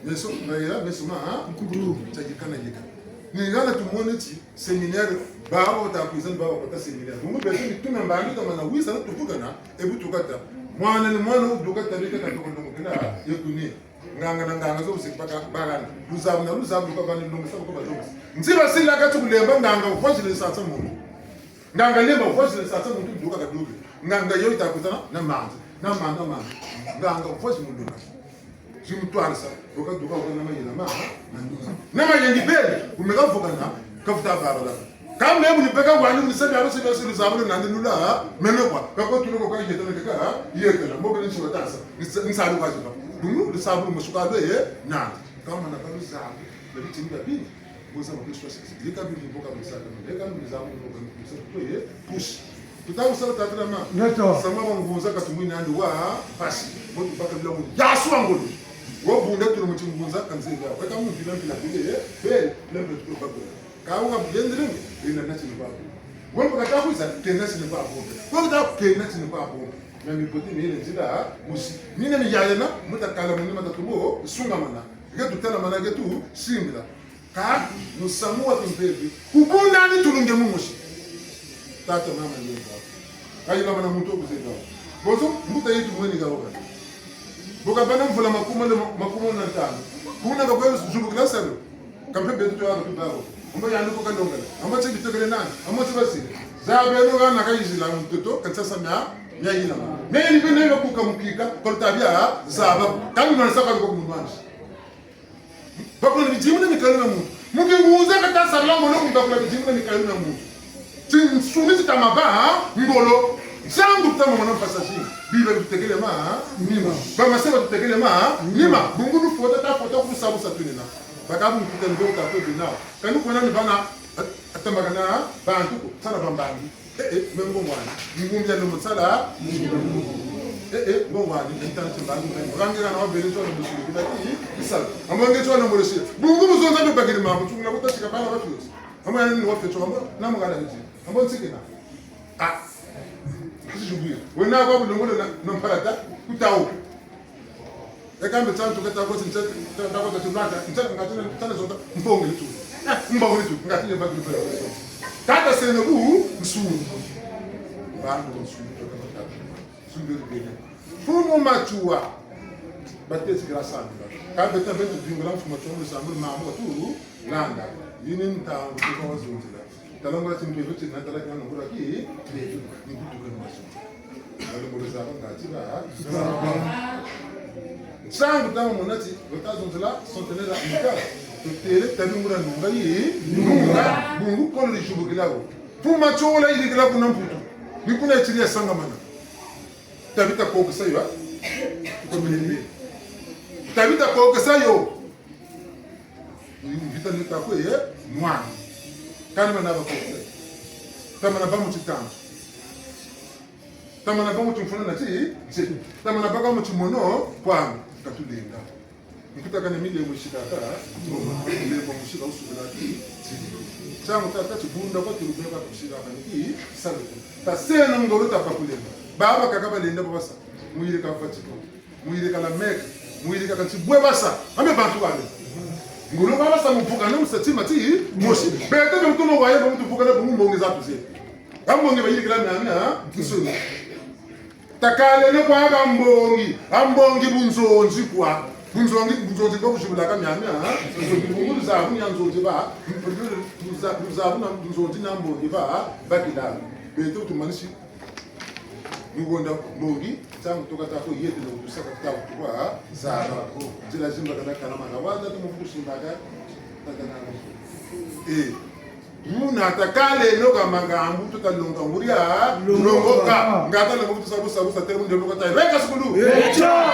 Meso mayela meso ma nkuru tajikana jika ningana tumoneti seminaire bawo ta kuizan bawo ta seminaire mungu beti tuna mbali kama na wisa na tuvugana ebu tukata mwana ni mwana udukata bika ka tukondo kina yekuni nganga zo usipaka bagana luzabu kwa bani longa sabu kwa longa nziba sila ka tukulemba nganga ufojile sasa mungu nganga lemba ufojile sasa mungu duka ka duka nganga yo itakutana na manda nganga ufojile mungu jimutwalisa okaduka ukana mayela ma nama yendi bele umekavugana kafuta baba kama hebu nipeka wani mnisemi harusi basi luzabulu nandi nula menekwa kako tuloko kwa yetana kaka yetana mboga ni shwa tasa nisalu kwa jiba dungu luzabulu mushuka doye na kama na kalu zabu bali timba bi boza mkishwa sisi dika bi mboga msaka ndeka mzabu mboga msaka doye push tutawu sala tatana ma neto sama wanguza katumwini andi wa pasi mboga paka bila mu yasu angulu wobunde tulo muchunguza kanzinga weka mu bila bila bile be lembe tulo bako kaunga bendere ina nati ni bako wembo katakuza kenasi ni bako wembo kenasi ni bako mimi poti ni ile nzida musi nina ni yayena mutakala munima matatubo sunga mana getu tena mana getu simila ka nusamua timpevi kubunda ni tulunge mumushi tata mama ni bako ayina bana muto kuzenda bozo muta yitu mweni gaoka boka bana mvula makumo na tano kuna kwa kweli zubu klasa ro kampe betu to yaro tubaro ambo yandu ko kalonga ambo tsi bitogere nani ambo tsi basi zabe no gana kayizila mtoto katsasa mya yina meni bene yo kukamukika koltabia zaba tangu na saka ko kumwanji bako ni jimu ni kalona mu mukimuza katasa lango no kumbakula jimu ni kalona mu tin sumisi tamaba ngolo zangu tama mwana fasashi biba tutekele ma nima ba maseba tutekele ma nima bungu nu foto ku sabu satunina bakabu mkutani bo ta ko bina kanu kona ni bana atambagana bantu sana bambangi mengo mwana ngumya no mtsala ngomwani intanti bantu rangira na wabele to no mushiri bidaki isal amonge to no mushiri bungu muzonza be bagiri ma mutungula kutashika bana batu amwe ni wafe to ambo namugala nti ambo tsikina wena kwa bulongo na mparata kutawo ekambe tsantu kata ko tsinta ndako tsunata ntaka ngatana tsana zonda mbonge tu mbonge tu ngatile bagulu pala tata sene bu msuru bantu msuru kata sunduri bene fumo matua batesi grasando kabe tabetu dingula mfuma tsomu sambu mamu tu landa yini ntangu ko wazunzila talongo ati mbele tu na talaka na ngura ki ni kutu kwa maso ale mo rezaba ngati ba sangu tamu monati botazo nzela sontenela nika tele tabi ngura nunga yi nunga bungu kono li shubukilao fuma chola ili kila kuna mputu nikuna ichilia sanga mana tabita ko sayo ko milini tabita ko sayo vita ni ta ko ye mwa kan mana ba ko tamana ba mu titano tamana ba mu tumfuna na ti tamana ba mu tumono kwa katulinda nikutaka na mile mushika ka ile kwa mushika usubira ki changu tata chibunda kwa kirubeka kushika kaniki sabe ta sena ngoro ta pakulemba baba kakaba lenda basa muire ka fatiko muire ka la mek muire ka kanchibwe basa ame bantu wale ngoro baba sa mpuka na musatima ti moshi bete be mtumo waye ba mtupuka na bungu mbongeza tuze ambonge ba yikila na kisuna takale ne kwa ambongi bunzonzi kwa bunzonzi kwa kushibula kamyamya bungu za bunyanzonzi ba bunzonzi na mbongi ba bakila bete utumanishi ngugonda mbongi tangu toka tako yete na utusaka kitabu kwa za zila zimba kana manga waza tumufushimbaga takana muna takale no kamanga ambuto kalonga nguria longoka ngata na mbuto sabu sabu satere munde lokata reka sikulu echa